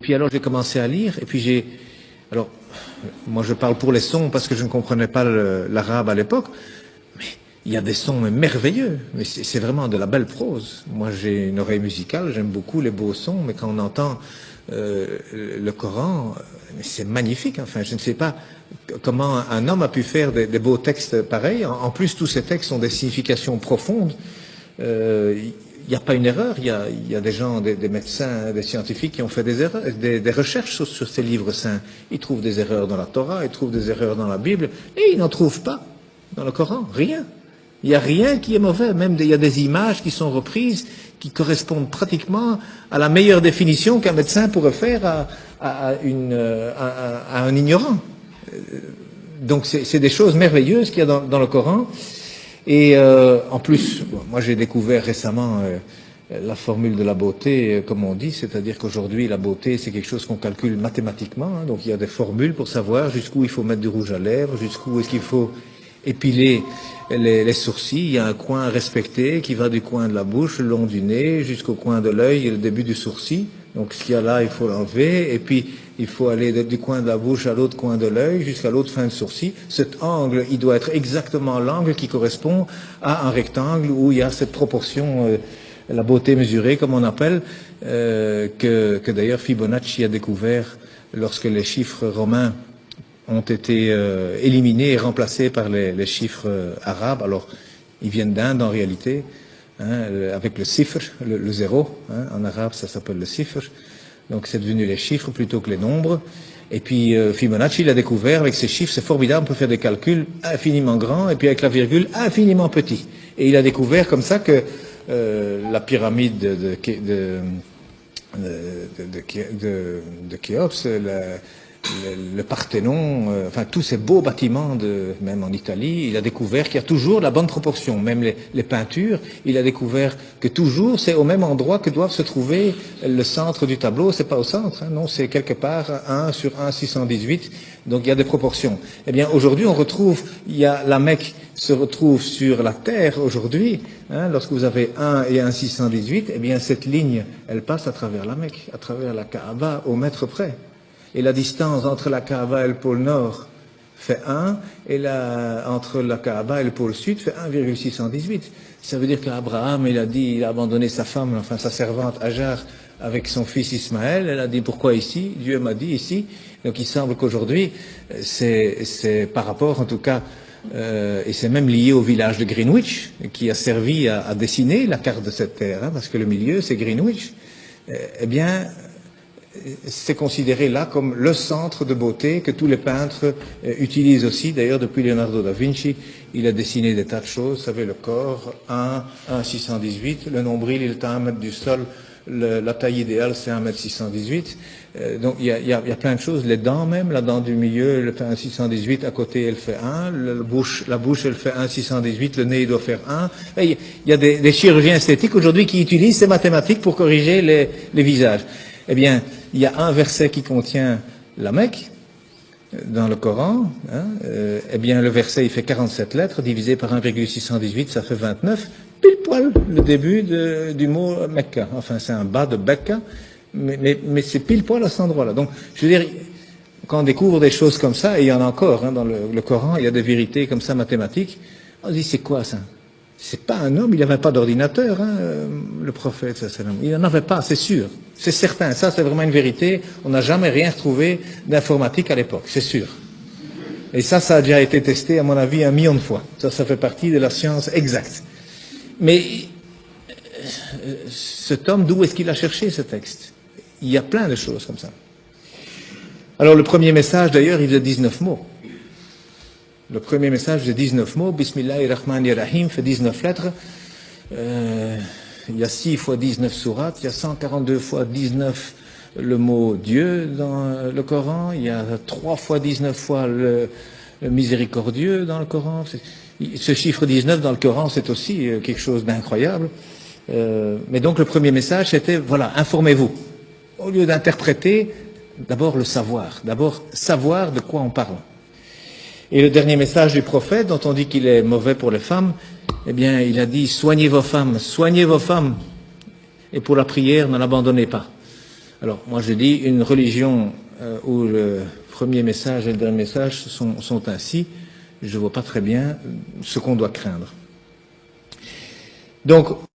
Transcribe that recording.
Puis alors j'ai commencé à lire, et puis alors, moi je parle pour les sons parce que je ne comprenais pas l'arabe à l'époque, mais il y a des sons merveilleux, mais c'est vraiment de la belle prose. Moi j'ai une oreille musicale, j'aime beaucoup les beaux sons, mais quand on entend le Coran, c'est magnifique. Enfin, je ne sais pas comment un homme a pu faire des beaux textes pareils. En plus, tous ces textes ont des significations profondes. Il n'y a pas une erreur. Il y a des gens, des médecins, des scientifiques qui ont fait des erreurs, des recherches sur ces livres saints. Ils trouvent des erreurs dans la Torah, ils trouvent des erreurs dans la Bible, et ils n'en trouvent pas dans le Coran. Rien. Il n'y a rien qui est mauvais. Même il y a des images qui sont reprises qui correspondent pratiquement à la meilleure définition qu'un médecin pourrait faire à un ignorant. Donc c'est des choses merveilleuses qu'il y a dans le Coran. Et en plus, moi j'ai découvert récemment la formule de la beauté, comme on dit, c'est-à-dire qu'aujourd'hui la beauté c'est quelque chose qu'on calcule mathématiquement. Hein, donc il y a des formules pour savoir jusqu'où il faut mettre du rouge à lèvres, jusqu'où est-ce qu'il faut épiler les sourcils. Il y a un coin respecté qui va du coin de la bouche, le long du nez, jusqu'au coin de l'œil et le début du sourcil. Donc ce qu'il y a là, il faut l'enlever, et puis il faut aller du coin de la bouche à l'autre coin de l'œil, jusqu'à l'autre fin de sourcil. Cet angle, il doit être exactement l'angle qui correspond à un rectangle où il y a cette proportion, la beauté mesurée, comme on appelle, que d'ailleurs Fibonacci a découvert lorsque les chiffres romains ont été éliminés et remplacés par les chiffres arabes. Alors, ils viennent d'Inde en réalité, hein, avec le sifr, le zéro, hein, en arabe ça s'appelle le sifr, donc c'est devenu les chiffres plutôt que les nombres. Et puis Fibonacci l'a découvert avec ces chiffres, c'est formidable, on peut faire des calculs infiniment grands et puis avec la virgule infiniment petit. Et il a découvert comme ça que la pyramide de Khéops, le Parthénon, enfin tous ces beaux bâtiments, même en Italie, il a découvert qu'il y a toujours la bonne proportion. Même les peintures, il a découvert que toujours c'est au même endroit que doivent se trouver le centre du tableau. C'est pas au centre, hein, non, c'est quelque part 1 sur 1,618. Donc il y a des proportions. Eh bien aujourd'hui on retrouve, la Mecque se retrouve sur la terre aujourd'hui. Hein, lorsque vous avez 1 et 1,618, eh bien cette ligne, elle passe à travers la Mecque, à travers la Kaaba au mètre près. Et la distance entre la Kaaba et le pôle Nord fait 1, et entre la Kaaba et le pôle Sud fait 1,618. Ça veut dire qu'Abraham, il a abandonné sa femme, enfin sa servante Hajar, avec son fils Ismaël. Elle a dit, pourquoi ici? Dieu m'a dit ici. Donc il semble qu'aujourd'hui, c'est par rapport en tout cas, et c'est même lié au village de Greenwich, qui a servi à dessiner la carte de cette terre, hein, parce que le milieu c'est Greenwich. Eh bien, c'est considéré là comme le centre de beauté que tous les peintres utilisent aussi. D'ailleurs, depuis Leonardo da Vinci, il a dessiné des tas de choses. Vous savez, le corps, 1,618, le nombril, il est à 1 mètre du sol, la taille idéale, c'est 1,618 m. Donc, il y a plein de choses. Les dents même, la dent du milieu, elle fait 1,618, à côté, elle fait 1. La bouche, elle fait 1,618, le nez, il doit faire 1. Et il y a des chirurgiens esthétiques aujourd'hui qui utilisent ces mathématiques pour corriger les visages. Eh bien, il y a un verset qui contient la Mecque dans le Coran. Hein, eh bien, le verset, il fait 47 lettres, divisé par 1,618, ça fait 29. Pile poil le début du mot Mecca. Enfin, c'est un bas de Becca, mais c'est pile poil à cet endroit-là. Donc, je veux dire, quand on découvre des choses comme ça, et il y en a encore hein, dans le Coran, il y a des vérités comme ça mathématiques, on se dit, c'est quoi ça? C'est pas un homme, il n'avait pas d'ordinateur, hein, le prophète, il n'en avait pas, c'est sûr, c'est certain, ça c'est vraiment une vérité, on n'a jamais rien retrouvé d'informatique à l'époque, c'est sûr. Et ça a déjà été testé, à mon avis, 1 million de fois. Ça fait partie de la science exacte. Mais cet homme, d'où est-ce qu'il a cherché ce texte? Il y a plein de choses comme ça. Alors le premier message, d'ailleurs, il faisait 19 mots. Le premier message de 19 mots, Bismillahirrahmanirrahim, fait 19 lettres. Il y a 6 fois 19 sourates, il y a 142 fois 19 le mot Dieu dans le Coran, il y a 3 fois 19 fois le miséricordieux dans le Coran. Ce chiffre 19 dans le Coran, c'est aussi quelque chose d'incroyable. Mais donc le premier message, c'était, voilà, informez-vous. Au lieu d'interpréter, d'abord le savoir. D'abord savoir de quoi on parle. Et le dernier message du prophète, dont on dit qu'il est mauvais pour les femmes, eh bien, il a dit, soignez vos femmes, et pour la prière, ne l'abandonnez pas. Alors, moi je dis une religion où le premier message et le dernier message sont ainsi, je ne vois pas très bien ce qu'on doit craindre. Donc,